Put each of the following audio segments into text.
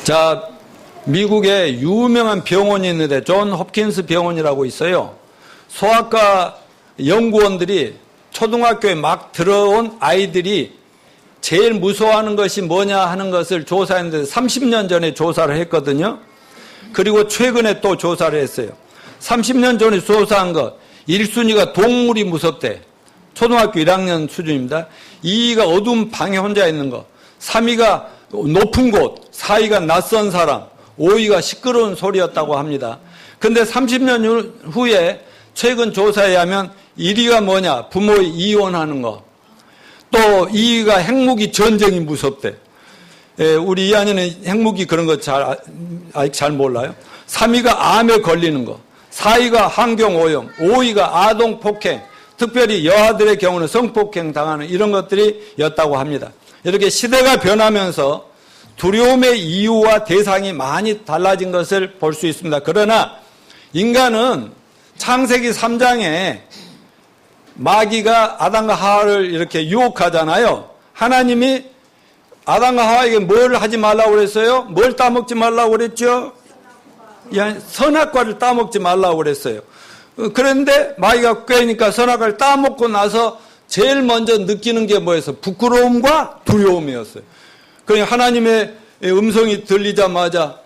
자, 미국에 유명한 병원이 있는데 존 홉킨스 병원이라고 있어요. 소아과 연구원들이 초등학교에 막 들어온 아이들이 제일 무서워하는 것이 뭐냐 하는 것을 조사했는데 30년 전에 조사를 했거든요. 그리고 최근에 또 조사를 했어요. 30년 전에 조사한 것 1순위가 동물이 무섭대. 초등학교 1학년 수준입니다. 2위가 어두운 방에 혼자 있는 것, 3위가 높은 곳, 4위가 낯선 사람, 5위가 시끄러운 소리였다고 합니다. 근데 30년 후에 최근 조사에 하면 1위가 뭐냐? 부모 이혼하는 거. 또 2위가 핵무기 전쟁이 무섭대. 우리 이한이는 핵무기 그런 거 아직 잘 몰라요. 3위가 암에 걸리는 거. 4위가 환경오염. 5위가 아동폭행. 특별히 여아들의 경우는 성폭행 당하는 이런 것들이 였다고 합니다. 이렇게 시대가 변하면서 두려움의 이유와 대상이 많이 달라진 것을 볼 수 있습니다. 그러나 인간은 창세기 3장에 마귀가 아담과 하와를 이렇게 유혹하잖아요. 하나님이 아담과 하와에게 뭘 하지 말라고 그랬어요? 뭘 따먹지 말라고 그랬죠? 선악과를 따먹지 말라고 그랬어요. 그런데 마귀가 꾀니까 선악과를 따먹고 나서 제일 먼저 느끼는 게 뭐였어요? 부끄러움과 두려움이었어요. 그러니까 하나님의 음성이 들리자마자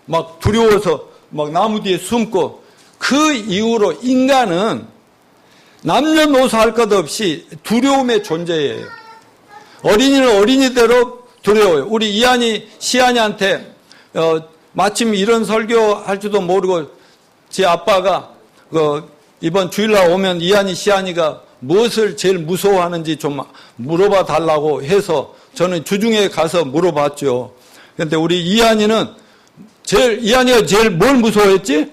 막 두려워서 막 나무 뒤에 숨고, 그 이후로 인간은 남녀노소 할 것 없이 두려움의 존재예요. 어린이는 어린이대로 두려워요. 우리 이한이 시한이한테 마침 이런 설교할 줄도 모르고 제 아빠가 이번 주일날 오면 이한이 시한이가 무엇을 제일 무서워하는지 좀 물어봐 달라고 해서 저는 주중에 가서 물어봤죠. 그런데 우리 이한이가 제일 뭘 무서워했지?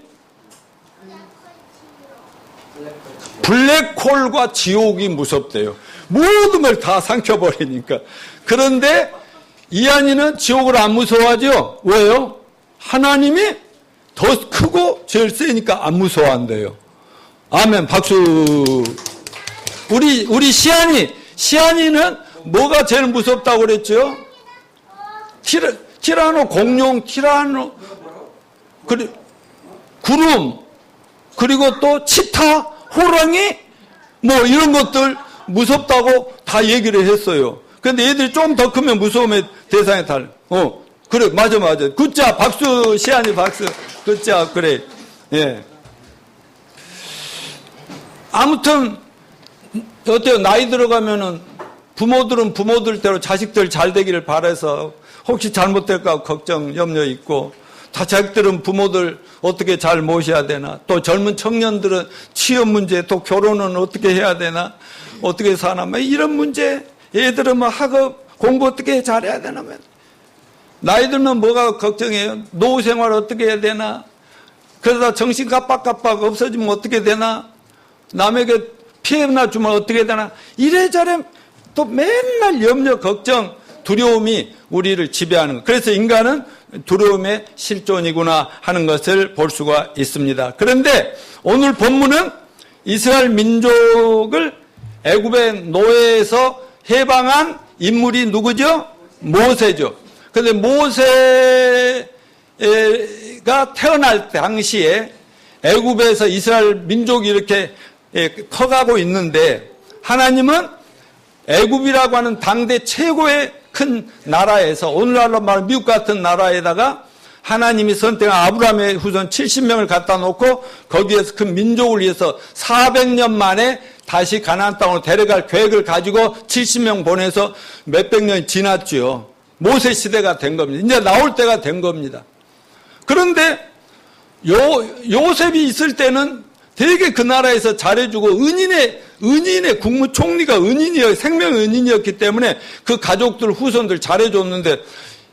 블랙홀과 지옥이 무섭대요. 모든 걸 다 삼켜버리니까. 그런데 이한이는 지옥을 안 무서워하죠? 왜요? 하나님이 더 크고 제일 세니까 안 무서워한대요. 아멘, 박수. 우리 시안이는 뭐가 제일 무섭다고 그랬죠? 티라노 공룡, 구름, 그리고 또 치타, 호랑이, 뭐 이런 것들 무섭다고 다 얘기를 했어요. 근데 얘들이 좀 더 크면 무서움의 대상에 달라. 그래, 맞아. 굿자, 박수, 시안이 박수. 굿자, 그래. 예. 아무튼, 어때요? 나이 들어가면은 부모들은 부모들대로 자식들 잘 되기를 바라서 혹시 잘못될까 걱정, 염려 있고, 다 자식들은 부모들 어떻게 잘 모셔야 되나, 또 젊은 청년들은 취업 문제, 또 결혼은 어떻게 해야 되나, 어떻게 사나, 뭐 이런 문제, 애들은 뭐 학업, 공부 어떻게 잘해야 되나, 나이 들면 뭐가 걱정해요? 노후 생활 어떻게 해야 되나, 그러다 정신 깜빡깜빡 없어지면 어떻게 되나, 남에게 피해나 주면 어떻게 되나, 이래저래 또 맨날 염려, 걱정, 두려움이 우리를 지배하는 것. 그래서 인간은 두려움의 실존이구나 하는 것을 볼 수가 있습니다. 그런데 오늘 본문은 이스라엘 민족을 애굽의 노예에서 해방한 인물이 누구죠? 모세죠. 그런데 모세가 태어날 당시에 애굽에서 이스라엘 민족이 이렇게 커가고 있는데, 하나님은 애굽이라고 하는 당대 최고의 큰 나라에서, 오늘날로 말하면 미국 같은 나라에다가 하나님이 선택한 아브라함의 후손 70명을 갖다 놓고 거기에서 그 민족을 위해서 400년 만에 다시 가나안 땅으로 데려갈 계획을 가지고 70명 보내서 몇백 년이 지났죠. 모세 시대가 된 겁니다. 이제 나올 때가 된 겁니다. 그런데 요셉이 있을 때는 되게 그 나라에서 잘해주고, 은인의 국무총리가 생명의 은인이었기 때문에 그 가족들, 후손들 잘해줬는데,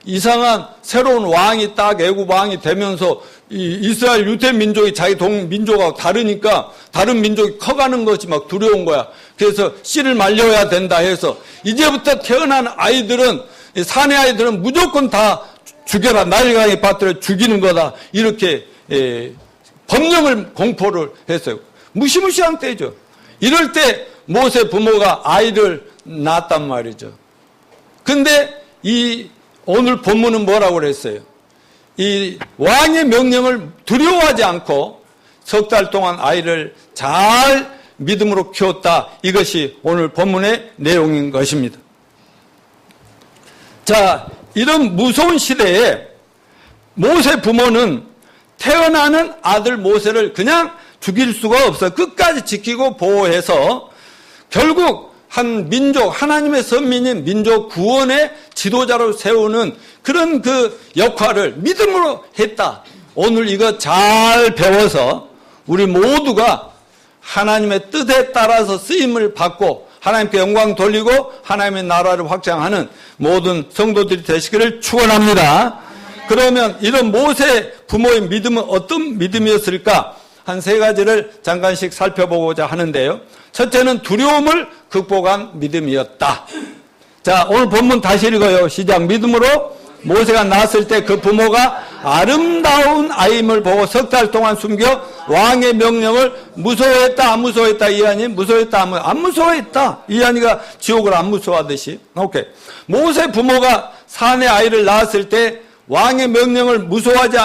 이상한 새로운 왕이 딱 애굽 왕이 되면서 이스라엘 유대 민족이 자기 민족하고 다르니까 다른 민족이 커가는 것이 막 두려운 거야. 그래서 씨를 말려야 된다 해서 이제부터 태어난 아이들은, 사내 아이들은 무조건 다 죽여라, 나일강에 빠뜨려 죽이는 거다, 이렇게 법령을 공포를 했어요. 무시무시한 때죠. 이럴 때 모세 부모가 아이를 낳았단 말이죠. 근데 오늘 본문은 뭐라고 그랬어요? 이 왕의 명령을 두려워하지 않고 석 달 동안 아이를 잘 믿음으로 키웠다. 이것이 오늘 본문의 내용인 것입니다. 자, 이런 무서운 시대에 모세 부모는 태어나는 아들 모세를 그냥 죽일 수가 없어요. 끝까지 지키고 보호해서 결국 한 민족, 하나님의 선민인 민족 구원의 지도자로 세우는 그런 그 역할을 믿음으로 했다. 오늘 이거 잘 배워서 우리 모두가 하나님의 뜻에 따라서 쓰임을 받고 하나님께 영광 돌리고 하나님의 나라를 확장하는 모든 성도들이 되시기를 축원합니다. 그러면 이런 모세 부모의 믿음은 어떤 믿음이었을까? 한 세 가지를 잠깐씩 살펴보고자 하는데요. 첫째는 두려움을 극복한 믿음이었다. 자, 오늘 본문 다시 읽어요. 시작. 믿음으로 모세가 낳았을 때 그 부모가 아름다운 아임을 보고 석 달 동안 숨겨 왕의 명령을 무서워했다, 안 무서워했다, 이하니? 무서워했다, 안 무서워했다. 이하니가 지옥을 안 무서워하듯이. 오케이. 모세 부모가 사내 아이를 낳았을 때 왕의 명령을 무서워하지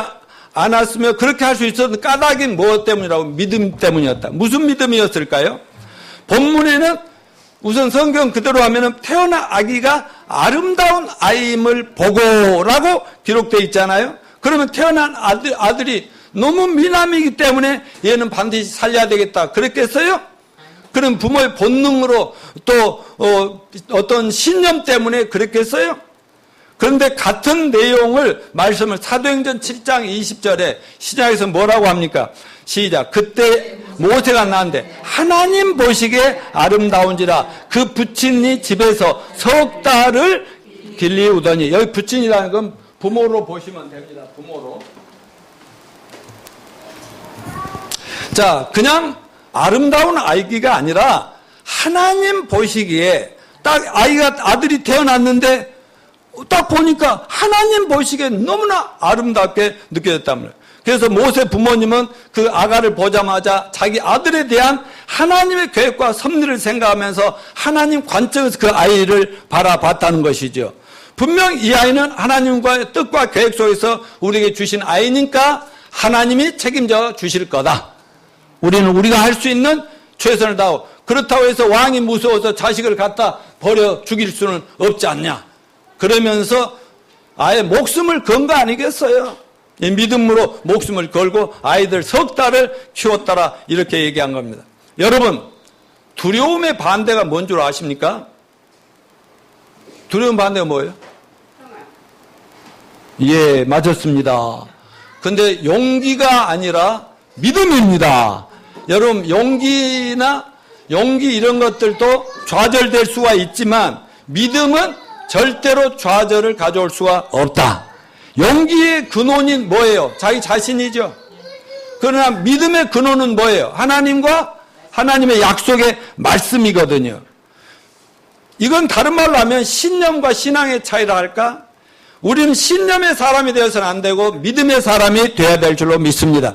않았으며 그렇게 할 수 있었던 까닭이 무엇 때문이라고? 믿음 때문이었다. 무슨 믿음이었을까요? 본문에는 우선 성경 그대로 하면은 태어난 아기가 아름다운 아임을 보고라고 기록되어 있잖아요. 그러면 태어난 아들이 너무 미남이기 때문에 얘는 반드시 살려야 되겠다. 그랬겠어요? 그럼 부모의 본능으로 또 어떤 신념 때문에 그랬겠어요? 그런데 같은 내용을 말씀을 사도행전 7장 20절에 시작해서 뭐라고 합니까? 시작. 그때 모세가 낳았는데 하나님 보시기에 아름다운지라 그 부친이 집에서 석 달을 길리우더니, 여기 부친이라는 건 부모로 보시면 됩니다. 부모로. 자, 그냥 아름다운 아기가 아니라 하나님 보시기에 딱 아들이 태어났는데 딱 보니까 하나님 보시기에 너무나 아름답게 느껴졌단 말이에요. 그래서 모세 부모님은 그 아가를 보자마자 자기 아들에 대한 하나님의 계획과 섭리를 생각하면서 하나님 관점에서 그 아이를 바라봤다는 것이죠. 분명 이 아이는 하나님과의 뜻과 계획 속에서 우리에게 주신 아이니까 하나님이 책임져 주실 거다. 우리는 우리가 할 수 있는 최선을 다하고, 그렇다고 해서 왕이 무서워서 자식을 갖다 버려 죽일 수는 없지 않냐. 그러면서 아예 목숨을 건 거 아니겠어요? 이 믿음으로 목숨을 걸고 아이들 석 달을 키웠더라, 이렇게 얘기한 겁니다. 여러분, 두려움의 반대가 뭔 줄 아십니까? 두려움 반대가 뭐예요? 예, 맞았습니다. 근데 용기가 아니라 믿음입니다. 여러분, 용기 이런 것들도 좌절될 수가 있지만 믿음은 절대로 좌절을 가져올 수가 없다. 용기의 근원이 뭐예요? 자기 자신이죠. 그러나 믿음의 근원은 뭐예요? 하나님과 하나님의 약속의 말씀이거든요. 이건 다른 말로 하면 신념과 신앙의 차이라 할까? 우리는 신념의 사람이 되어서는 안 되고 믿음의 사람이 되어야 될 줄로 믿습니다.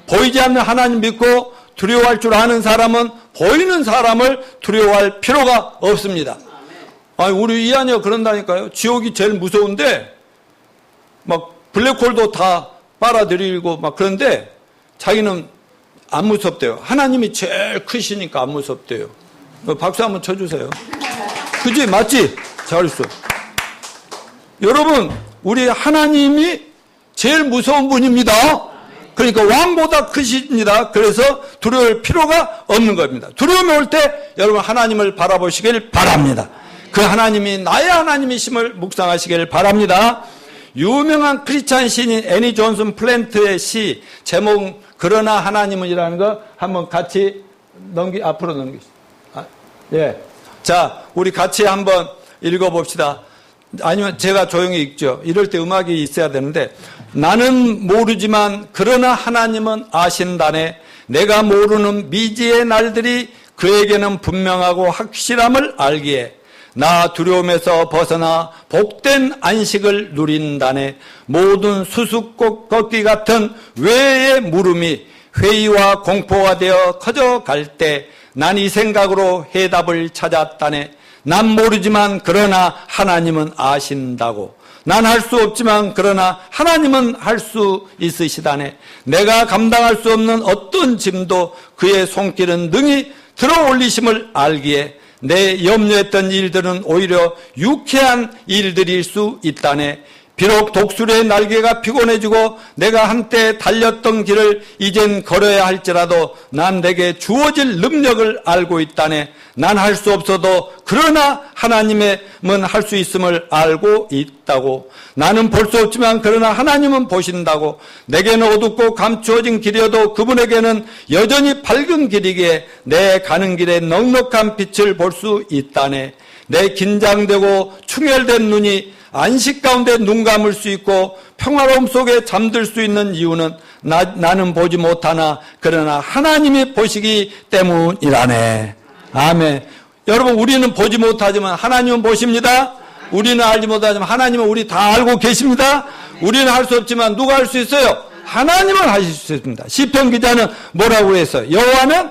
보이지 않는 하나님 믿고 두려워할 줄 아는 사람은 보이는 사람을 두려워할 필요가 없습니다. 아니, 우리 이하녀 그런다니까요. 지옥이 제일 무서운데 막 블랙홀도 다 빨아들이고 막 그런데 자기는 안 무섭대요. 하나님이 제일 크시니까 안 무섭대요. 박수 한번 쳐주세요. 그지? 맞지? 잘했어. 여러분, 우리 하나님이 제일 무서운 분입니다. 그러니까 왕보다 크십니다. 그래서 두려울 필요가 없는 겁니다. 두려움이 올 때 여러분 하나님을 바라보시길 바랍니다. 그 하나님이 나의 하나님이심을 묵상하시길 바랍니다. 유명한 크리스찬 시인 애니 존슨 플랜트의 시 제목 그러나 하나님은이라는 거 한번 같이 앞으로 넘기시죠. 예. 자, 우리 같이 한번 읽어봅시다. 아니면 제가 조용히 읽죠. 이럴 때 음악이 있어야 되는데, 나는 모르지만 그러나 하나님은 아신다네. 내가 모르는 미지의 날들이 그에게는 분명하고 확실함을 알기에 나 두려움에서 벗어나 복된 안식을 누린다네. 모든 수수꽃 걷기 같은 외의 물음이 회의와 공포가 되어 커져갈 때 난 이 생각으로 해답을 찾았다네. 난 모르지만 그러나 하나님은 아신다고. 난 할 수 없지만 그러나 하나님은 할 수 있으시다네. 내가 감당할 수 없는 어떤 짐도 그의 손길은 능히 들어올리심을 알기에 내 염려했던 일들은 오히려 유쾌한 일들일 수 있다네. 비록 독수리의 날개가 피곤해지고 내가 한때 달렸던 길을 이젠 걸어야 할지라도 난 내게 주어질 능력을 알고 있다네. 난 할 수 없어도 그러나 하나님은 할 수 있음을 알고 있다고. 나는 볼 수 없지만 그러나 하나님은 보신다고. 내게는 어둡고 감추어진 길이어도 그분에게는 여전히 밝은 길이기에 내 가는 길에 넉넉한 빛을 볼 수 있다네. 내 긴장되고 충혈된 눈이 안식 가운데 눈 감을 수 있고 평화로움 속에 잠들 수 있는 이유는 나는 보지 못하나 그러나 하나님이 보시기 때문이라네. 아멘. 여러분, 우리는 보지 못하지만 하나님은 보십니다. 우리는 알지 못하지만 하나님은 우리 다 알고 계십니다. 우리는 할 수 없지만 누가 할 수 있어요? 하나님은 하실 수 있습니다. 시편 기자는 뭐라고 했어요? 여호와는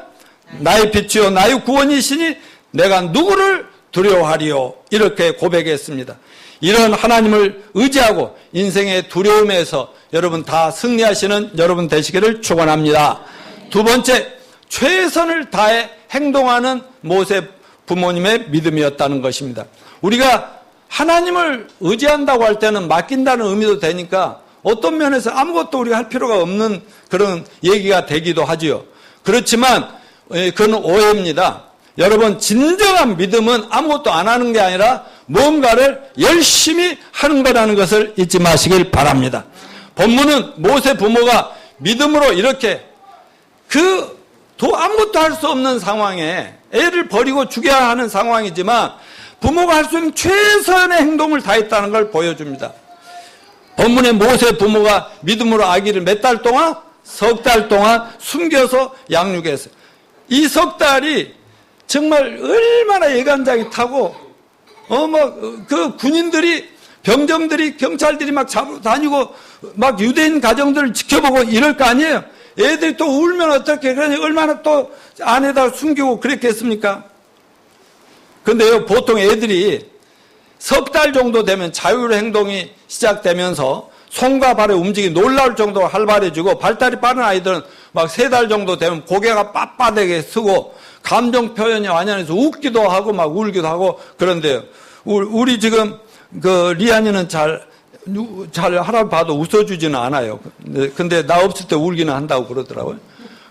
나의 빛이요 나의 구원이시니 내가 누구를 두려워하리요? 이렇게 고백했습니다. 이런 하나님을 의지하고 인생의 두려움에서 여러분 다 승리하시는 여러분 되시기를 축원합니다. 두 번째, 최선을 다해 행동하는 모세 부모님의 믿음이었다는 것입니다. 우리가 하나님을 의지한다고 할 때는 맡긴다는 의미도 되니까 어떤 면에서 아무것도 우리가 할 필요가 없는 그런 얘기가 되기도 하지요. 그렇지만 그건 오해입니다. 여러분, 진정한 믿음은 아무것도 안 하는 게 아니라 뭔가를 열심히 하는 거라는 것을 잊지 마시길 바랍니다. 본문은 모세 부모가 믿음으로 이렇게 아무것도 할 수 없는 상황에 애를 버리고 죽여야 하는 상황이지만 부모가 할 수 있는 최선의 행동을 다했다는 걸 보여줍니다. 본문의 모세 부모가 믿음으로 아기를 몇 달 동안? 석 달 동안 숨겨서 양육했어요. 이 석 달이 정말 얼마나 예간장이 타고 그 군인들이 병정들이 경찰들이 막 잡으러 다니고 막 유대인 가정들을 지켜보고 이럴 거 아니에요. 애들이 또 울면 어떻게 그러니 얼마나 또 안에다 숨기고 그랬겠습니까? 근데요, 보통 애들이 석 달 정도 되면 자율 행동이 시작되면서 손과 발의 움직임이 놀라울 정도로 활발해지고 발달이 빠른 아이들은 막 3달 정도 되면 고개가 빳빳하게 쓰고 감정 표현이 완연해서 웃기도 하고 막 울기도 하고 그런데요. 우리 지금 리안이는 잘 하라 봐도 웃어주지는 않아요. 근데 나 없을 때 울기는 한다고 그러더라고요.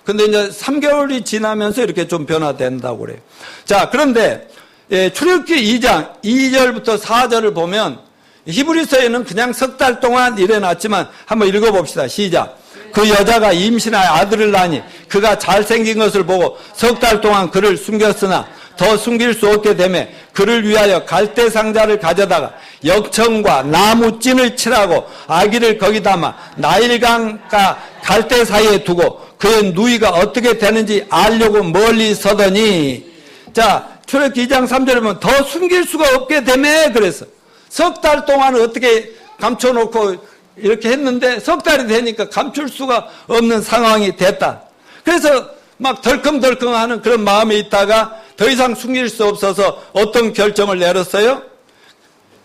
근데 이제 3개월이 지나면서 이렇게 좀 변화된다고 그래요. 자, 그런데 출애굽기 2장 2절부터 4절을 보면 히브리서에는 그냥 석 달 동안 일어났지만 한번 읽어봅시다. 시작. 그 여자가 임신하여 아들을 낳으니 그가 잘생긴 것을 보고 석 달 동안 그를 숨겼으나 더 숨길 수 없게 되매 그를 위하여 갈대 상자를 가져다가 역청과 나무 찐을 칠하고 아기를 거기 담아 나일강과 갈대 사이에 두고 그의 누이가 어떻게 되는지 알려고 멀리 서더니, 자, 출애굽기 2장 3절에 보면 더 숨길 수가 없게 되매 그랬어. 석 달 동안 어떻게 감춰놓고 이렇게 했는데 석 달이 되니까 감출 수가 없는 상황이 됐다. 그래서 막 덜컹덜컹하는 그런 마음에 있다가 더 이상 숨길 수 없어서 어떤 결정을 내렸어요?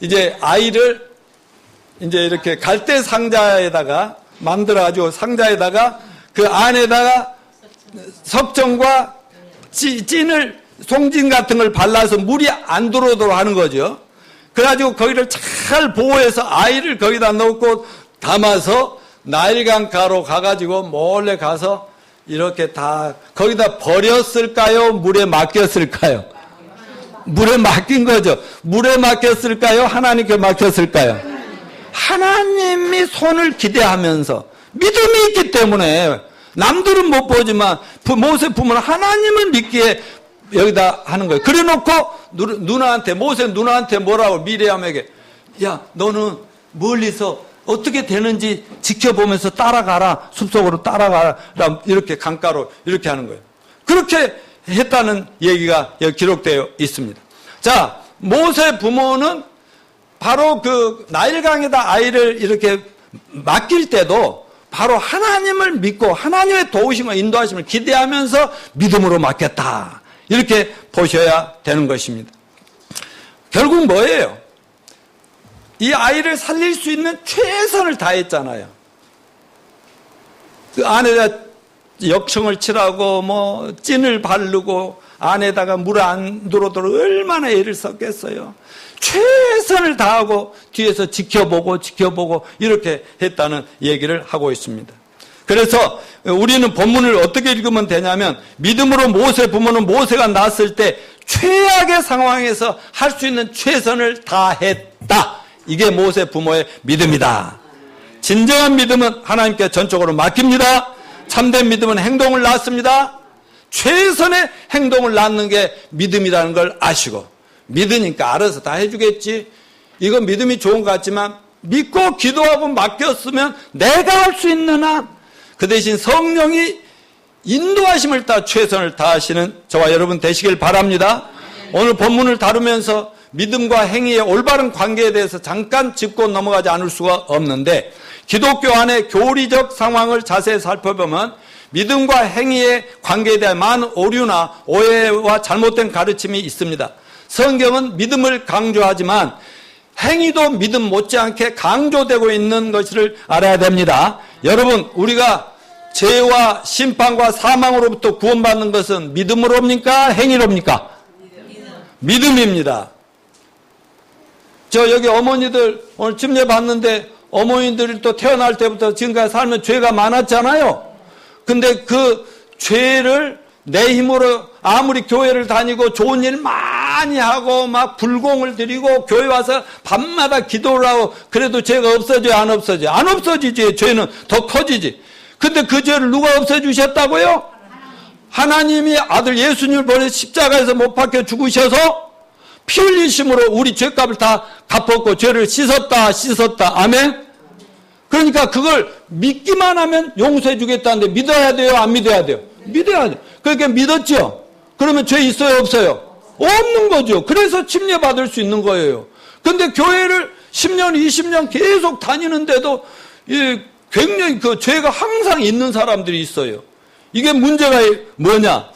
이제 아이를 이제 이렇게 갈대 상자에다가 만들어가지고 상자에다가 그 안에다가 석정과 찐을 송진 같은 걸 발라서 물이 안 들어오도록 하는 거죠. 그래가지고 거기를 잘 보호해서 아이를 거기다 넣고 담아서 나일강가로 가가지고 몰래 가서 이렇게 다 거기다 버렸을까요? 물에 맡겼을까요? 물에 맡긴 거죠. 물에 맡겼을까요? 하나님께 맡겼을까요? 하나님이 손을 기대하면서 믿음이 있기 때문에 남들은 못 보지만 모세 부모는 하나님을 믿기에 여기다 하는 거예요. 그래 놓고 누나한테, 모세 누나한테 뭐라고, 미리암에게, 야, 너는 멀리서 어떻게 되는지 지켜보면서 따라가라, 숲속으로 따라가라, 이렇게 강가로 이렇게 하는 거예요. 그렇게 했다는 얘기가 여기 기록되어 있습니다. 자, 모세 부모는 바로 그 나일강에다 아이를 이렇게 맡길 때도 바로 하나님을 믿고 하나님의 도우심과 인도하심을 기대하면서 믿음으로 맡겼다. 이렇게 보셔야 되는 것입니다. 결국 뭐예요? 이 아이를 살릴 수 있는 최선을 다했잖아요. 그 안에다 역청을 칠하고 뭐 찐을 바르고 안에다가 물 안 들어오도록 얼마나 애를 썼겠어요. 최선을 다하고 뒤에서 지켜보고 이렇게 했다는 얘기를 하고 있습니다. 그래서 우리는 본문을 어떻게 읽으면 되냐면, 믿음으로 모세 부모는 모세가 낳았을 때 최악의 상황에서 할 수 있는 최선을 다했다. 이게 모세 부모의 믿음이다. 진정한 믿음은 하나님께 전적으로 맡깁니다. 참된 믿음은 행동을 낳습니다. 최선의 행동을 낳는 게 믿음이라는 걸 아시고, 믿으니까 알아서 다 해주겠지. 이건 믿음이 좋은 것 같지만 믿고 기도하고 맡겼으면 내가 할 수 있는 한, 그 대신 성령이 인도하심을 따라 최선을 다하시는 저와 여러분 되시길 바랍니다. 오늘 본문을 다루면서 믿음과 행위의 올바른 관계에 대해서 잠깐 짚고 넘어가지 않을 수가 없는데, 기독교 안의 교리적 상황을 자세히 살펴보면 믿음과 행위의 관계에 대한 많은 오류나 오해와 잘못된 가르침이 있습니다. 성경은 믿음을 강조하지만 행위도 믿음 못지않게 강조되고 있는 것을 알아야 됩니다. 여러분, 우리가 죄와 심판과 사망으로부터 구원받는 것은 믿음으로입니까? 행위로입니까? 믿음입니다. 저 여기 어머니들 오늘 침례 받는데, 어머니들이 또 태어날 때부터 지금까지 살면 죄가 많았잖아요. 근데 그 죄를 내 힘으로 아무리 교회를 다니고 좋은 일 많이 하고 막 불공을 드리고 교회 와서 밤마다 기도를 하고 그래도 죄가 없어져요, 안 없어져요? 안 없어지지. 죄는 더 커지지. 근데 그 죄를 누가 없애주셨다고요? 하나님이 아들 예수님을 보내 십자가에서 못 박혀 죽으셔서 피 흘리심으로 우리 죄값을 다 갚았고 죄를 씻었다. 아멘? 그러니까 그걸 믿기만 하면 용서해 주겠다는데 믿어야 돼요, 안 믿어야 돼요? 믿어야 돼요. 그러니까 믿었죠? 그러면 죄 있어요, 없어요? 없는 거죠. 그래서 침례 받을 수 있는 거예요. 근데 교회를 10년, 20년 계속 다니는데도 굉장히 그 죄가 항상 있는 사람들이 있어요. 이게 문제가 뭐냐?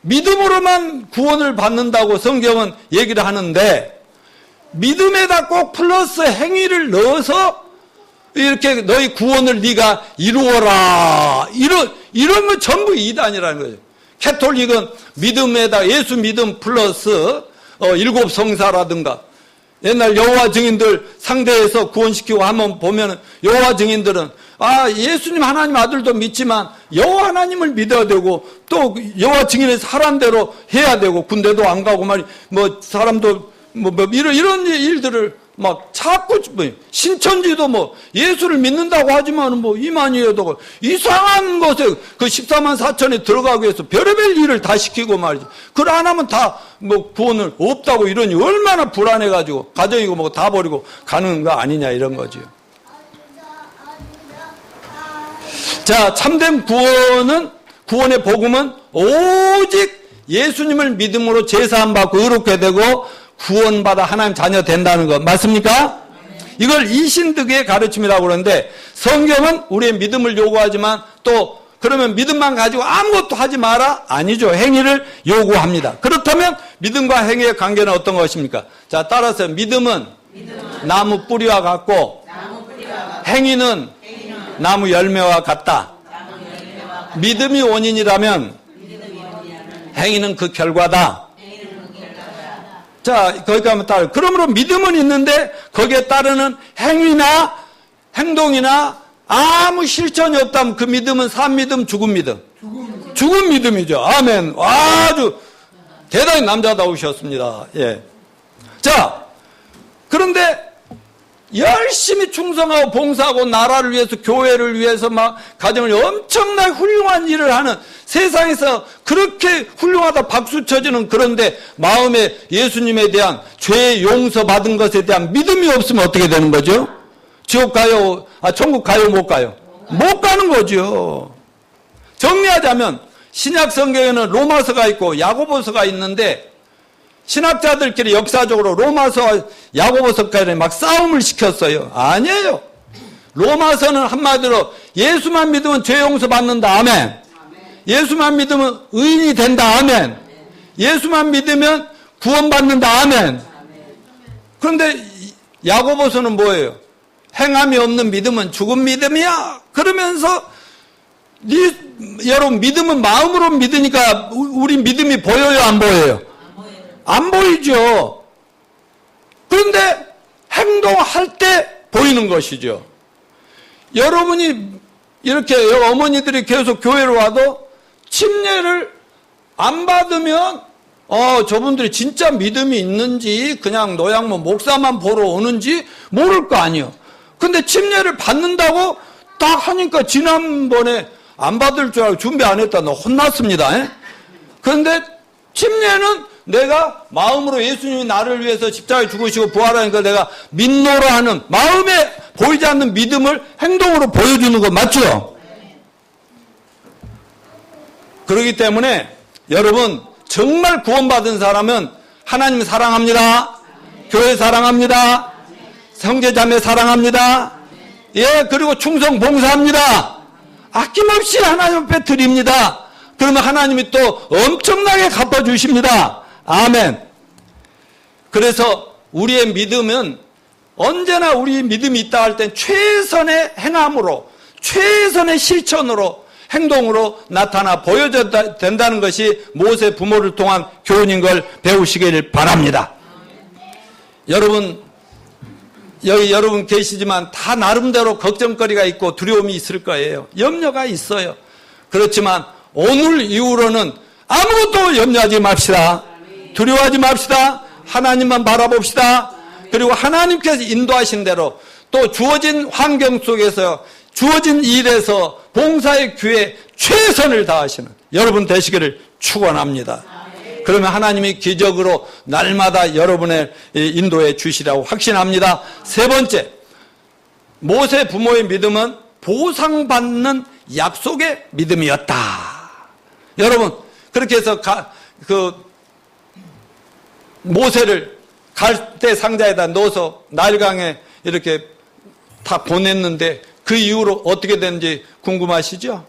믿음으로만 구원을 받는다고 성경은 얘기를 하는데, 믿음에다 꼭 플러스 행위를 넣어서 이렇게 너희 구원을 네가 이루어라, 이런 건 전부 이단이라는 거죠. 캐톨릭은 믿음에다 예수 믿음 플러스 일곱 성사라든가, 옛날 여호와 증인들 상대해서 구원시키고 한번 보면은 여호와 증인들은 예수님 하나님 아들도 믿지만 여호와 하나님을 믿어야 되고 또 여호와 증인에서 하란 대로 해야 되고 군대도 안 가고 뭐 사람도 이런 일들을 막 자꾸 신천지도 뭐 예수를 믿는다고 하지만 뭐 이만희여도 이상한 것에 그 14만 4천에 들어가기 위해서 별의별 일을 다 시키고 말이지. 그걸 안 하면 다 뭐 구원을 없다고 이러니 얼마나 불안해가지고 가정이고 뭐 다 버리고 가는 거 아니냐 이런 거지요. 자, 참된 구원의 복음은 오직 예수님을 믿음으로 제사함 받고 의롭게 되고 구원받아 하나님 자녀 된다는 것 맞습니까? 이걸 이신득의 가르침이라고 그러는데, 성경은 우리의 믿음을 요구하지만 또 그러면 믿음만 가지고 아무것도 하지 마라? 아니죠. 행위를 요구합니다. 그렇다면 믿음과 행위의 관계는 어떤 것입니까? 자, 따라서 믿음은 나무 뿌리와 같고 행위는 나무 열매와 같다. 믿음이 원인이라면 행위는 그 결과다. 자, 거기 가면 따르. 그러므로 믿음은 있는데 거기에 따르는 행위나 행동이나 아무 실천이 없다면 그 믿음은 산 믿음, 죽은 믿음. 죽은 믿음이죠. 아멘. 아주 대단히 남자다우셨습니다. 예. 자, 그런데 열심히 충성하고 봉사하고 나라를 위해서 교회를 위해서 막 가정을 엄청나게 훌륭한 일을 하는, 세상에서 그렇게 훌륭하다 박수 쳐주는, 그런데 마음에 예수님에 대한 죄 용서받은 것에 대한 믿음이 없으면 어떻게 되는 거죠? 지옥 가요? 천국 가요? 못 가요? 못 가는 거죠. 정리하자면 신약 성경에는 로마서가 있고 야고보서가 있는데, 신학자들끼리 역사적으로 로마서와 야고보서까지 막 싸움을 시켰어요. 아니에요. 로마서는 한마디로 예수만 믿으면 죄 용서 받는다. 아멘. 예수만 믿으면 의인이 된다. 아멘. 예수만 믿으면 구원받는다. 아멘. 그런데 야고보서는 뭐예요? 행함이 없는 믿음은 죽은 믿음이야. 그러면서 여러분 믿음은 마음으로 믿으니까 우리 믿음이 보여요, 안 보여요? 안 보이죠. 그런데 행동할 때 보이는 것이죠. 여러분이 이렇게 어머니들이 계속 교회로 와도 침례를 안 받으면 저분들이 진짜 믿음이 있는지 그냥 노양모 목사만 보러 오는지 모를 거 아니에요. 근데 침례를 받는다고 딱 하니까 지난번에 안 받을 줄 알고 준비 안 했다 너 혼났습니다. 그런데 침례는 내가 마음으로 예수님이 나를 위해서 십자가에 죽으시고 부활하니까 내가 믿노라 하는 마음에 보이지 않는 믿음을 행동으로 보여주는 거 맞죠? 그렇기 때문에 여러분 정말 구원받은 사람은 하나님 사랑합니다. 교회 사랑합니다. 형제자매 사랑합니다. 예, 그리고 충성 봉사합니다. 아낌없이 하나님 앞에 드립니다. 그러면 하나님이 또 엄청나게 갚아주십니다. 아멘. 그래서 우리의 믿음은 언제나 우리 믿음이 있다 할 땐 최선의 행함으로, 최선의 실천으로, 행동으로 나타나 보여줘야 된다는 것이 모세 부모를 통한 교훈인 걸 배우시길 바랍니다. 여러분, 여기 여러분 계시지만 다 나름대로 걱정거리가 있고 두려움이 있을 거예요. 염려가 있어요. 그렇지만 오늘 이후로는 아무것도 염려하지 맙시다. 두려워하지 맙시다. 하나님만 바라봅시다. 그리고 하나님께서 인도하신 대로 또 주어진 환경 속에서 주어진 일에서 봉사의 기회에 최선을 다하시는 여러분 되시기를 축원합니다. 그러면 하나님이 기적으로 날마다 여러분의 인도해 주시라고 확신합니다. 세 번째, 모세 부모의 믿음은 보상받는 약속의 믿음이었다. 여러분 그렇게 해서 모세를 갈대 상자에다 넣어서 나일강에 이렇게 다 보냈는데 그 이후로 어떻게 됐는지 궁금하시죠?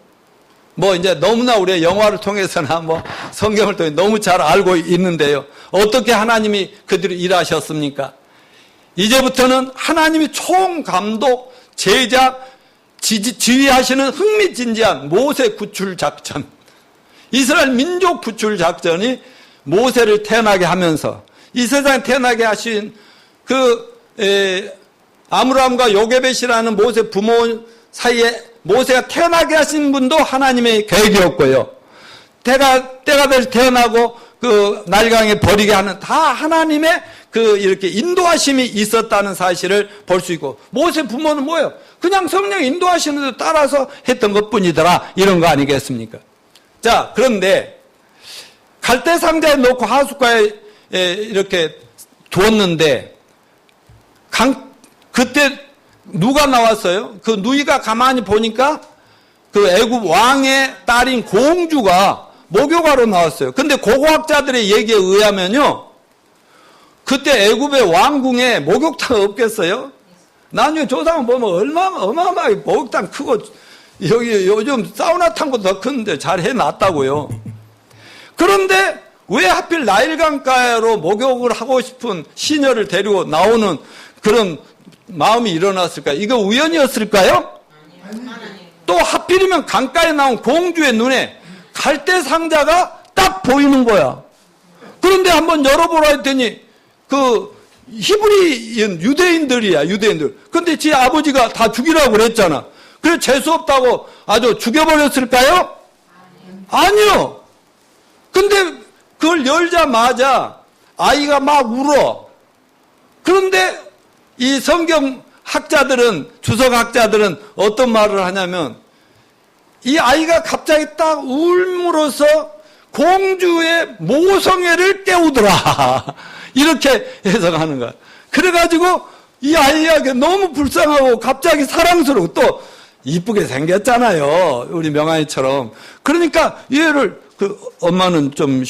이제 너무나 우리의 영화를 통해서나 성경을 통해 너무 잘 알고 있는데요. 어떻게 하나님이 그들을 일하셨습니까? 이제부터는 하나님이 총감독, 제작, 지휘하시는 흥미진진한 모세 구출 작전, 이스라엘 민족 구출 작전이 모세를 태어나게 하면서 이 세상에 태어나게 하신 아므람과 요게벳이라는 모세 부모 사이에 모세가 태어나게 하신 분도 하나님의 계획이었고요. 때가 돼서 태어나고 나일강에 버리게 하는 다 하나님의 이렇게 인도하심이 있었다는 사실을 볼 수 있고, 모세 부모는 뭐예요? 그냥 성령 인도하시는 데 따라서 했던 것 뿐이더라. 이런 거 아니겠습니까? 자, 그런데 갈대 상자에 넣고 하숫가에 이렇게 두었는데, 그때 누가 나왔어요? 그 누이가 가만히 보니까 그 애굽 왕의 딸인 공주가 목욕하러 나왔어요. 근데 고고학자들의 얘기에 의하면요, 그때 애굽의 왕궁에 목욕탕 없겠어요? 나중에 조상을 보면 얼마나 어마어마하게 목욕탕 크고, 여기 요즘 사우나탕보다 더 큰데 잘 해놨다고요. 그런데 왜 하필 나일강가로 목욕을 하고 싶은 시녀를 데리고 나오는 그런 마음이 일어났을까요? 이거 우연이었을까요? 또 하필이면 강가에 나온 공주의 눈에 갈대 상자가 딱 보이는 거야. 그런데 한번 열어보라 했더니 히브리인 유대인들이야, 유대인들. 근데 지 아버지가 다 죽이라고 그랬잖아. 그래서 재수 없다고 아주 죽여버렸을까요? 아니요. 근데 그걸 열자마자 아이가 막 울어. 그런데 이 성경 학자들은, 주석학자들은 어떤 말을 하냐면, 이 아이가 갑자기 딱 울므로써 공주의 모성애를 깨우더라. 이렇게 해석하는 거야. 그래가지고 이 아이에게 너무 불쌍하고 갑자기 사랑스러워. 또 이쁘게 생겼잖아요. 우리 명아이처럼. 그러니까 얘를 엄마는 좀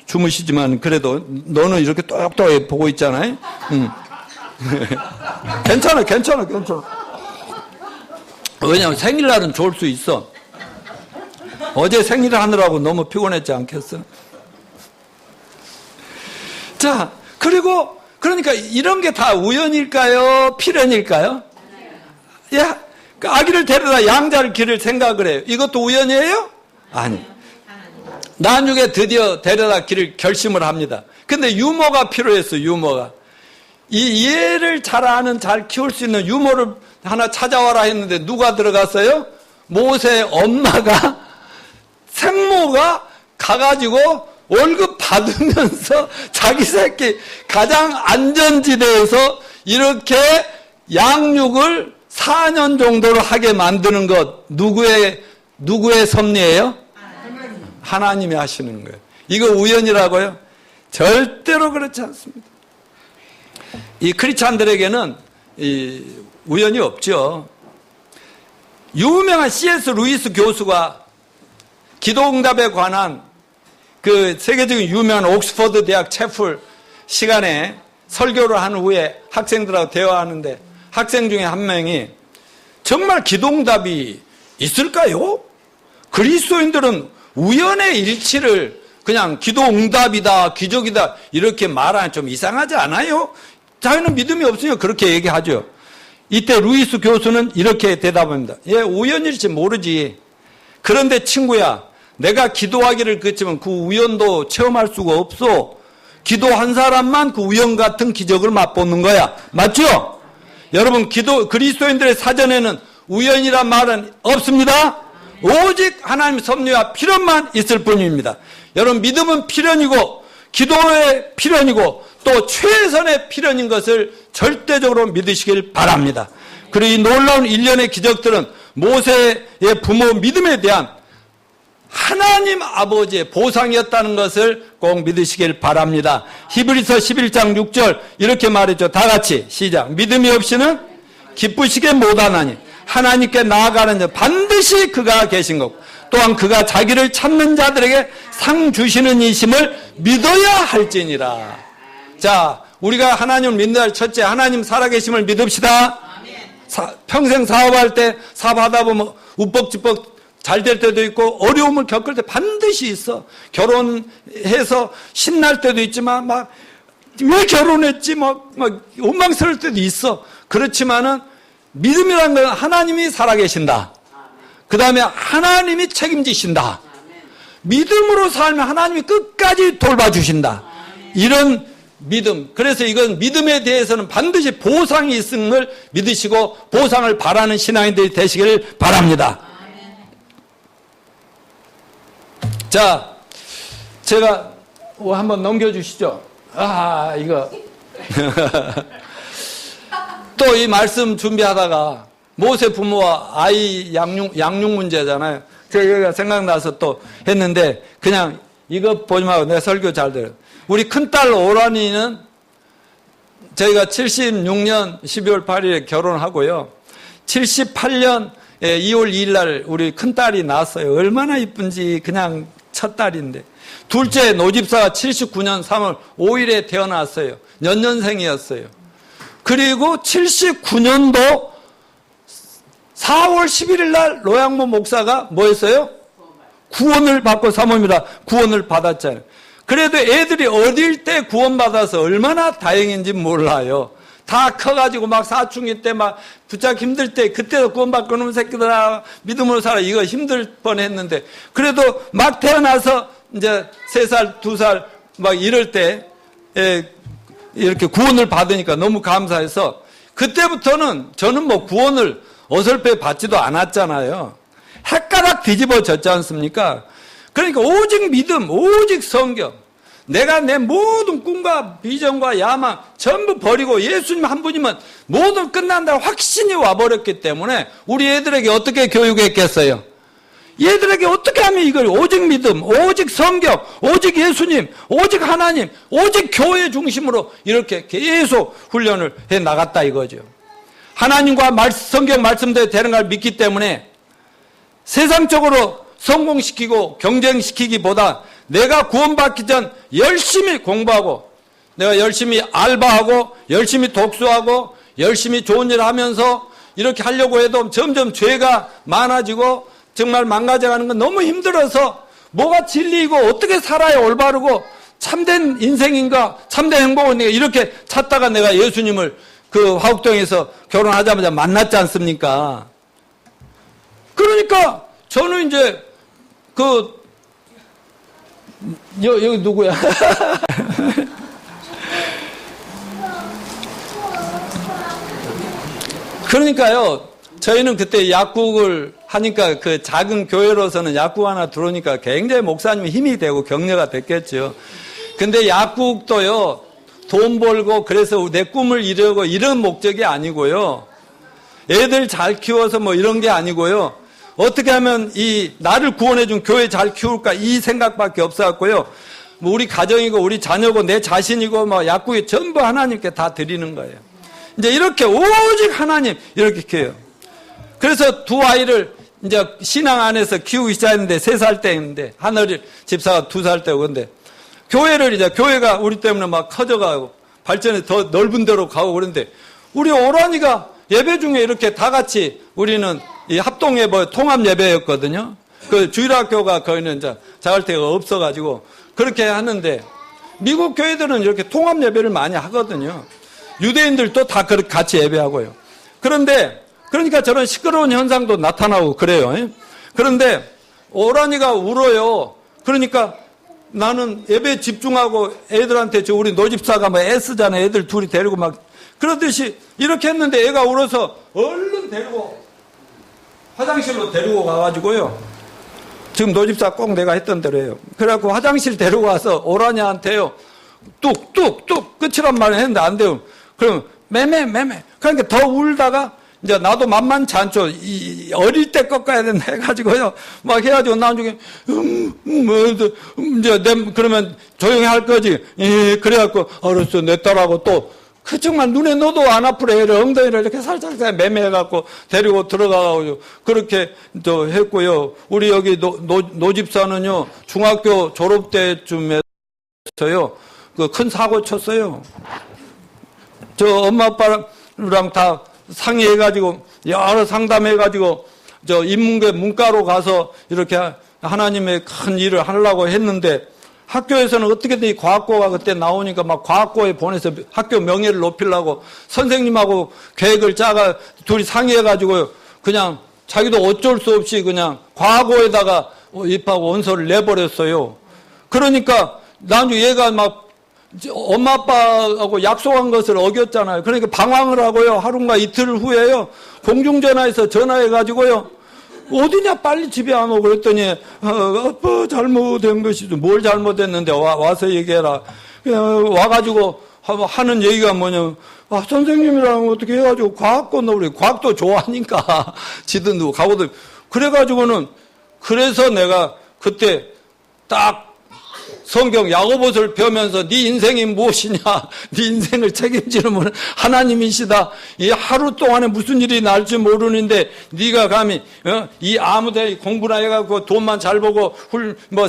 주무시지만 그래도 너는 이렇게 똑똑하게 보고 있잖아요. 괜찮아. 왜냐면 생일날은 좋을 수 있어. 어제 생일을 하느라고 너무 피곤했지 않겠어? 자, 그리고 그러니까 이런 게 다 우연일까요? 필연일까요? 야, 그 아기를 데려다 양자를 기를 생각을 해요. 이것도 우연이에요? 아니. 나중에 드디어 데려다 기를 결심을 합니다. 근데 유모가 필요했어요, 유모가. 이 얘를 잘 아는, 잘 키울 수 있는 유모를 하나 찾아와라 했는데 누가 들어갔어요? 모세 엄마가, 생모가 가가지고 월급 받으면서 자기 새끼 가장 안전지대에서 이렇게 양육을 4년 정도를 하게 만드는 것, 누구의 섭리예요? 하나님이 하시는 거예요. 이거 우연이라고요? 절대로 그렇지 않습니다. 이 크리스찬들에게는 이 우연이 없죠. 유명한 C.S. 루이스 교수가 기도응답에 관한 그 세계적인 유명한 옥스퍼드 대학 채플 시간에 설교를 한 후에 학생들하고 대화하는데 학생 중에 한 명이 정말 기도응답이 있을까요? 그리스도인들은 우연의 일치를 그냥 기도응답이다, 기적이다 이렇게 말하면 좀 이상하지 않아요? 자기는 믿음이 없으니까 그렇게 얘기하죠. 이때 루이스 교수는 이렇게 대답합니다. 예, 우연일지 모르지. 그런데 친구야, 내가 기도하기를 그치면 그 우연도 체험할 수가 없어. 기도한 사람만 그 우연 같은 기적을 맛보는 거야. 맞죠? 여러분, 그리스도인들의 사전에는 우연이란 말은 없습니다. 오직 하나님의 섭리와 필연만 있을 뿐입니다. 여러분, 믿음은 필연이고 기도의 필연이고 또 최선의 필연인 것을 절대적으로 믿으시길 바랍니다. 그리고 이 놀라운 일련의 기적들은 모세의 부모 믿음에 대한 하나님 아버지의 보상이었다는 것을 꼭 믿으시길 바랍니다. 히브리서 11장 6절 이렇게 말했죠. 다 같이 시작. 믿음이 없이는 기쁘시게 못하나니 하나님께 나아가는 자 반드시 그가 계신 것 또한 그가 자기를 찾는 자들에게 상 주시는 이심을 믿어야 할지니라. 자, 우리가 하나님을 믿는 첫째 하나님 살아계심을 믿읍시다. 평생 사업할 때 사업하다 보면 우뻑지뻑 잘 될 때도 있고 어려움을 겪을 때 반드시 있어. 결혼해서 신날 때도 있지만 막 왜 결혼했지 막 원망스러울 때도 있어. 그렇지만은 믿음이라는 건 하나님이 살아계신다. 그 다음에 하나님이 책임지신다. 믿음으로 살면 하나님이 끝까지 돌봐주신다. 이런 믿음. 그래서 이건 믿음에 대해서는 반드시 보상이 있음을 믿으시고 보상을 바라는 신앙인들이 되시길 바랍니다. 자, 제가 한번 넘겨주시죠. 이거. 또 이 말씀 준비하다가 모세 부모와 아이 양육 문제잖아요. 제가 생각나서 또 했는데 그냥 이거 보지 말고 내 설교 잘 들어요. 우리 큰딸 오란이는 저희가 76년 12월 8일에 결혼하고요. 78년 2월 2일 날 우리 큰딸이 낳았어요. 얼마나 이쁜지 그냥 첫 딸인데. 둘째 노집사가 79년 3월 5일에 태어났어요. 연년생이었어요. 그리고 79년도 4월 11일 날 노양모 목사가 뭐 했어요? 구원을 받고 사모입니다. 구원을 받았잖아요. 그래도 애들이 어릴 때 구원받아서 얼마나 다행인지 몰라요. 다 커가지고 막 사춘기 때 막 붙잡기 힘들 때 그때도 구원받고 놈 새끼들아 믿음으로 살아 이거 힘들 뻔했는데 그래도 막 태어나서 이제 3살, 2살 막 이럴 때 이렇게 구원을 받으니까 너무 감사해서 그때부터는 저는 뭐 구원을 어설프게 받지도 않았잖아요. 헷가닥 뒤집어졌지 않습니까? 그러니까 오직 믿음, 오직 성경. 내가 내 모든 꿈과 비전과 야망 전부 버리고 예수님 한 분이면 모든 끝난다고 확신이 와버렸기 때문에 우리 애들에게 어떻게 교육했겠어요? 얘들에게 어떻게 하면 이걸 오직 믿음, 오직 성경, 오직 예수님, 오직 하나님, 오직 교회 중심으로 이렇게 계속 훈련을 해 나갔다 이거죠. 하나님과 성경 말씀대로 되는 걸 믿기 때문에 세상적으로 성공시키고 경쟁시키기보다 내가 구원받기 전 열심히 공부하고 내가 열심히 알바하고 열심히 독서하고 열심히 좋은 일 하면서 이렇게 하려고 해도 점점 죄가 많아지고 정말 망가져가는 건 너무 힘들어서 뭐가 진리이고 어떻게 살아야 올바르고 참된 인생인가? 참된 행복은 이렇게 찾다가 내가 예수님을 그 화곡동에서 결혼하자마자 만났지 않습니까? 그러니까 저는 이제 여기 누구야? 그러니까요, 저희는 그때 약국을 하니까 그 작은 교회로서는 약국 하나 들어오니까 굉장히 목사님이 힘이 되고 격려가 됐겠죠. 근데 약국도요, 돈 벌고 그래서 내 꿈을 이루고 이런 목적이 아니고요. 애들 잘 키워서 뭐 이런 게 아니고요. 어떻게 하면 이 나를 구원해준 교회 잘 키울까 이 생각밖에 없어갖고요. 뭐 우리 가정이고 우리 자녀고 내 자신이고 뭐 약국이 전부 하나님께 다 드리는 거예요. 이제 이렇게 오직 하나님 이렇게 키워요. 그래서 두 아이를 이제 신앙 안에서 키우기 시작했는데 3살 때인데 하늘 집사가 2살 때고 근데 교회를 이제 교회가 우리 때문에 막 커져가고 발전이 더 넓은 데로 가고 그런데 우리 오란이가 예배 중에 이렇게 다 같이 우리는 이 합동 예배 통합 예배였거든요. 그 주일학교가 거기는 이제 자갈대가 없어가지고 그렇게 하는데 미국 교회들은 이렇게 통합 예배를 많이 하거든요. 유대인들도 다 그렇게 같이 예배하고요. 그런데 그러니까 저런 시끄러운 현상도 나타나고 그래요. 그런데 오란이가 울어요. 그러니까 나는 예배에 집중하고 애들한테 우리 노집사가 뭐 애쓰잖아요. 애들 둘이 데리고 막 그러듯이 이렇게 했는데 애가 울어서 얼른 데리고 화장실로 데리고 가가지고요. 지금 노집사 꼭 내가 했던 대로 해요. 그래갖고 화장실 데리고 가서 오라냐한테요. 뚝뚝뚝 끝이란 말을 했는데 안 돼요. 그럼 매매. 그러니까 더 울다가 이제 나도 만만치 않죠. 어릴 때 꺾어야 된다 해가지고요. 막 해가지고 나중에, 이제 그러면 조용히 할 거지. 그래갖고, 알았어. 내 딸하고 또, 정말 눈에 넣어도 안 아프래. 애를 엉덩이를 이렇게 살짝 매매해갖고 데리고 들어가가지고 그렇게 또 했고요. 우리 여기 노집사는요, 중학교 졸업 때쯤에서요, 그 큰 사고 쳤어요. 저 엄마 아빠랑 다 상의해가지고 여러 상담해가지고 저 인문계 문과로 가서 이렇게 하나님의 큰 일을 하려고 했는데 학교에서는 어떻게든 이 과학고가 그때 나오니까 막 과학고에 보내서 학교 명예를 높이려고 선생님하고 계획을 짜가 둘이 상의해가지고 그냥 자기도 어쩔 수 없이 그냥 과학고에다가 입하고 원서를 내버렸어요. 그러니까 나중에 얘가 막 엄마 아빠하고 약속한 것을 어겼잖아요. 그러니까 방황을 하고요. 하루인가 이틀 후에요. 공중전화에서 전화해가지고요. 어디냐 빨리 집에 안 오고 그랬더니 아빠 잘못된 것이죠. 뭘 잘못했는데 와서 얘기해라. 와가지고 하는 얘기가 뭐냐면 선생님이랑 어떻게 해가지고 과학고 넣으래. 과학도 좋아하니까 지도 가고도 그래가지고는 그래서 내가 그때 딱 성경 야고보서를 펴면서 네 인생이 무엇이냐, 네 인생을 책임지는 분은 하나님이시다. 이 하루 동안에 무슨 일이 날지 모르는데 네가 감히 이 아무데 공부나 해갖고 돈만 잘 보고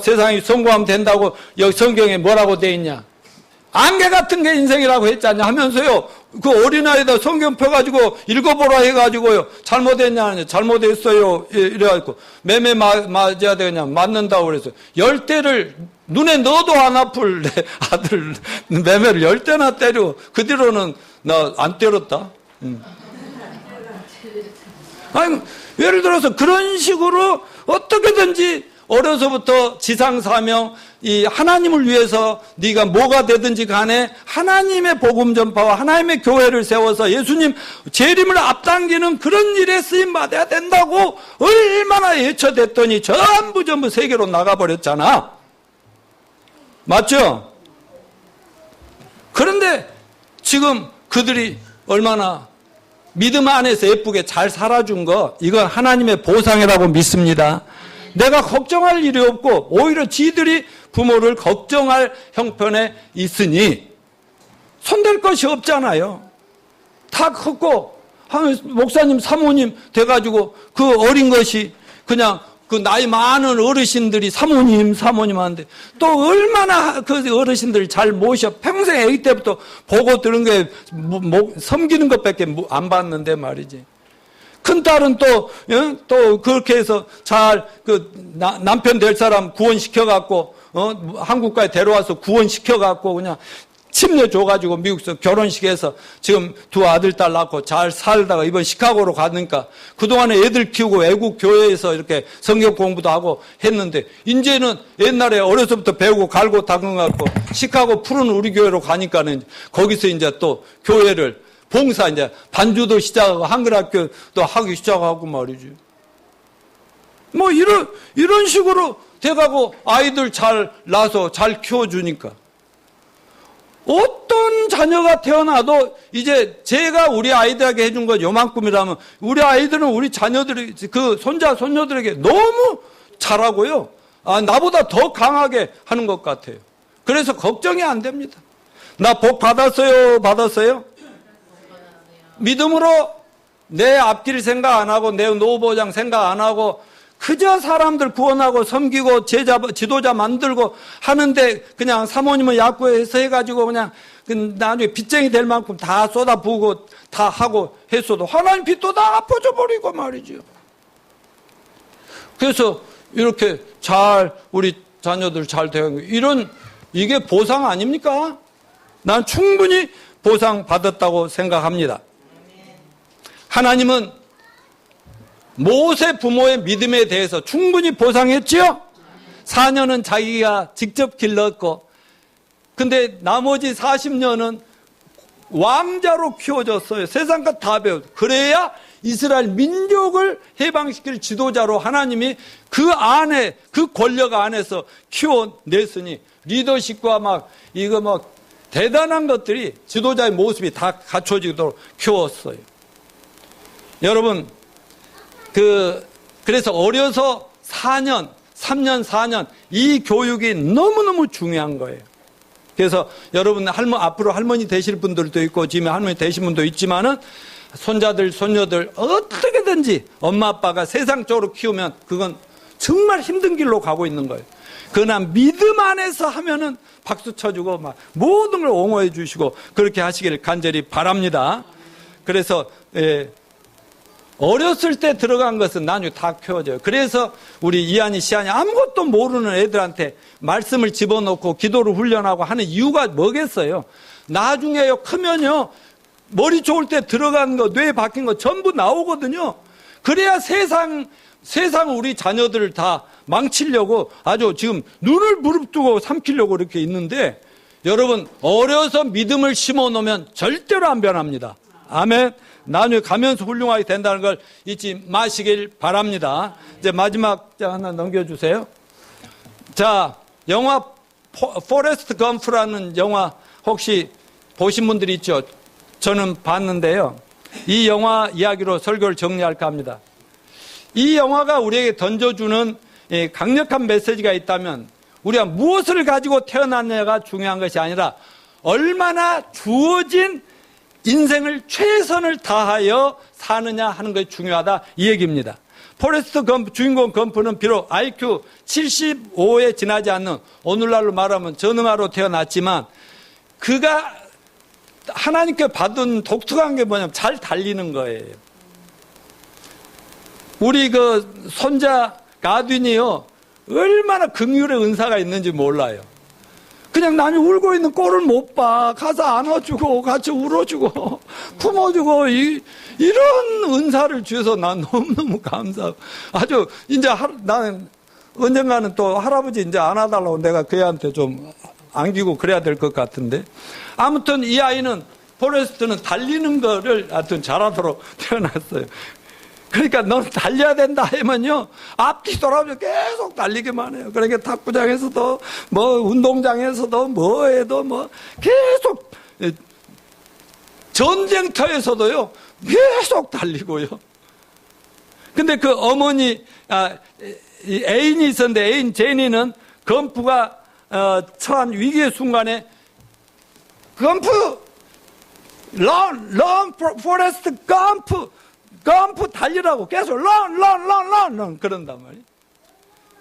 세상이 성공하면 된다고 여기 성경에 뭐라고 돼 있냐? 안개 같은 게 인생이라고 했잖냐 하면서요. 그 어린아이다 성경 펴가지고 읽어보라 해가지고요. 잘못했냐? 잘못했어요. 이래가지고 매매 맞아야 되냐? 맞는다고 그래서 10대를 눈에 넣어도 안 아플 내 아들 매매를 10대나 때려. 그 뒤로는 나 안 때렸다. 아니, 예를 들어서 그런 식으로 어떻게든지 어려서부터 지상사명, 이 하나님을 위해서 네가 뭐가 되든지 간에 하나님의 복음 전파와 하나님의 교회를 세워서 예수님 재림을 앞당기는 그런 일에 쓰임 받아야 된다고 얼마나 예쳐댔더니 전부 세계로 나가버렸잖아. 맞죠? 그런데 지금 그들이 얼마나 믿음 안에서 예쁘게 잘 살아준 거 이건 하나님의 보상이라고 믿습니다. 내가 걱정할 일이 없고 오히려 지들이 부모를 걱정할 형편에 있으니 손댈 것이 없잖아요. 다 컸고 목사님 사모님 돼가지고 그 어린 것이 그냥 그 나이 많은 어르신들이 사모님 하는데 또 얼마나 그 어르신들 잘 모셔 평생 아기 때부터 보고 들은 게 섬기는 것밖에 안 봤는데 말이지. 큰딸은 또 그렇게 해서 잘 남편 될 사람 구원시켜갖고 한국까지 데려와서 구원시켜갖고 그냥 침례 줘가지고 미국에서 결혼식에서 지금 두 아들, 딸 낳고 잘 살다가 이번 시카고로 가니까 그동안에 애들 키우고 외국 교회에서 이렇게 성경 공부도 하고 했는데 이제는 옛날에 어려서부터 배우고 갈고 닦아갖고 시카고 푸른 우리 교회로 가니까는 거기서 이제 또 교회를 봉사 이제 반주도 시작하고 한글학교도 하기 시작하고 말이지. 뭐 이런 식으로 돼가고 아이들 잘 낳아서 잘 키워주니까. 어떤 자녀가 태어나도 이제 제가 우리 아이들에게 해준 거 요만큼이라면 우리 아이들은 우리 자녀들이 그 손자, 손녀들에게 너무 잘하고요. 나보다 더 강하게 하는 것 같아요. 그래서 걱정이 안 됩니다. 나 복 받았어요? 받았어요? 믿음으로 내 앞길 생각 안 하고 내 노보장 생각 안 하고 그저 사람들 구원하고 섬기고 지도자 만들고 하는데 그냥 사모님은 약구해서 해가지고 그냥 나중에 빚쟁이 될 만큼 다 쏟아부고 다 하고 했어도 하나님 빚도 다 엎어져 말이죠. 그래서 이렇게 잘 우리 자녀들 잘 되는 이게 보상 아닙니까? 난 충분히 보상 받았다고 생각합니다. 하나님은 모세 부모의 믿음에 대해서 충분히 보상했지요? 4년은 자기가 직접 길렀고 근데 나머지 40년은 왕자로 키워졌어요. 세상 것 다 배웠어요. 그래야 이스라엘 민족을 해방시킬 지도자로 하나님이 그 안에 그 권력 안에서 키워냈으니 리더십과 대단한 것들이 지도자의 모습이 다 갖춰지도록 키웠어요. 여러분 그래서 어려서 4년, 3년, 4년 이 교육이 너무너무 중요한 거예요. 그래서 여러분 앞으로 할머니 되실 분들도 있고 지금 할머니 되신 분도 있지만은 손자들, 손녀들 어떻게든지 엄마 아빠가 세상적으로 키우면 그건 정말 힘든 길로 가고 있는 거예요. 그러나 믿음 안에서 하면은 박수 쳐주고 모든 걸 옹호해 주시고 그렇게 하시길 간절히 바랍니다. 그래서 어렸을 때 들어간 것은 나중에 다 키워져요. 그래서 우리 이한이, 시한이 아무것도 모르는 애들한테 말씀을 집어넣고 기도를 훈련하고 하는 이유가 뭐겠어요? 나중에요, 크면요, 머리 좋을 때 들어간 거, 뇌에 박힌 거 전부 나오거든요. 그래야 세상 우리 자녀들을 다 망치려고 아주 지금 눈을 부릅뜨고 삼키려고 이렇게 있는데 여러분, 어려서 믿음을 심어 놓으면 절대로 안 변합니다. 아멘. 나중에 가면서 훌륭하게 된다는 걸 잊지 마시길 바랍니다. 이제 마지막 하나 넘겨주세요. 자, 영화 포레스트 검프라는 영화 혹시 보신 분들이 있죠? 저는 봤는데요. 이 영화 이야기로 설교를 정리할까 합니다. 이 영화가 우리에게 던져주는 강력한 메시지가 있다면 우리가 무엇을 가지고 태어났냐가 중요한 것이 아니라 얼마나 주어진 인생을 최선을 다하여 사느냐 하는 것이 중요하다 이 얘기입니다. 포레스트 검프, 주인공 검프는 비록 IQ 75에 지나지 않는 오늘날로 말하면 전응아로 태어났지만 그가 하나님께 받은 독특한 게 뭐냐면 잘 달리는 거예요. 우리 그 손자 가딘이요 얼마나 긍휼의 은사가 있는지 몰라요. 그냥 남이 울고 있는 꼴을 못 봐. 가서 안아주고 같이 울어주고 품어주고 이런 은사를 주셔서 난 너무너무 감사하고 아주 이제 나는 언젠가는 또 할아버지 이제 안아달라고 내가 그 애한테 좀 안기고 그래야 될 것 같은데 아무튼 이 아이는 포레스트는 달리는 거를 하여튼 잘하도록 태어났어요. 그러니까 너는 달려야 된다 하면요 앞뒤 돌아보면 계속 달리기만 해요. 그러니까 탁구장에서도 운동장에서도 뭐해도 계속 전쟁터에서도요 계속 달리고요. 근데 그 어머니 애인이 있었는데 애인 제니는 검프가 처한 위기의 순간에 검프 런 포레스트 검프 달리라고 계속 런 그런단 말이에요.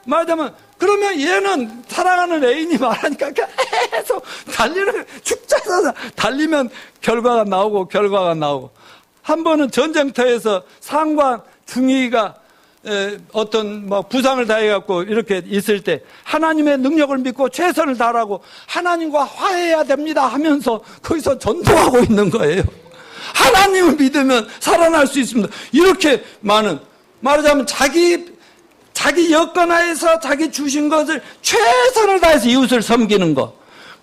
말하자면 그러면 얘는 사랑하는 애인이 말하니까 계속 달리는 축자서 달리면 결과가 나오고 한 번은 전쟁터에서 상관 중위가 어떤 부상을 당해갖고 이렇게 있을 때 하나님의 능력을 믿고 최선을 다하라고 하나님과 화해해야 됩니다 하면서 거기서 전도하고 있는 거예요. 하나님을 믿으면 살아날 수 있습니다. 이렇게 많은, 말하자면 자기 여건 하에서 자기 주신 것을 최선을 다해서 이웃을 섬기는 것.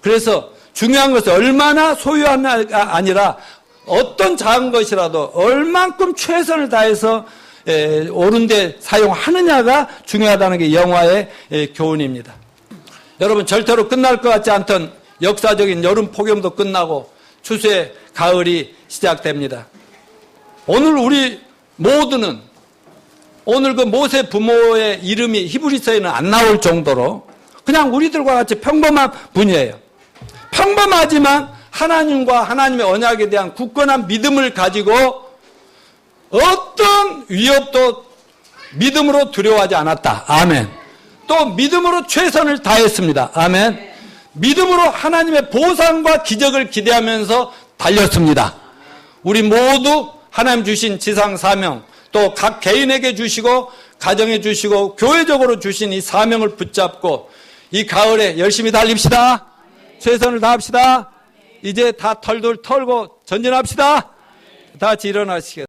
그래서 중요한 것은 얼마나 소유하냐가 아니라 어떤 작은 것이라도 얼만큼 최선을 다해서 옳은 데 사용하느냐가 중요하다는 게 영화의 교훈입니다. 여러분, 절대로 끝날 것 같지 않던 역사적인 여름 폭염도 끝나고 추수의 가을이 시작됩니다. 오늘 우리 모두는 오늘 그 모세 부모의 이름이 히브리서에는 안 나올 정도로 그냥 우리들과 같이 평범한 분이에요. 평범하지만 하나님과 하나님의 언약에 대한 굳건한 믿음을 가지고 어떤 위협도 믿음으로 두려워하지 않았다. 아멘. 또 믿음으로 최선을 다했습니다. 아멘. 믿음으로 하나님의 보상과 기적을 기대하면서 달렸습니다. 우리 모두 하나님 주신 지상 사명, 또 각 개인에게 주시고 가정에 주시고 교회적으로 주신 이 사명을 붙잡고 이 가을에 열심히 달립시다. 최선을 다합시다. 이제 다 털들 털고 전진합시다. 다 같이 일어나시겠습니다.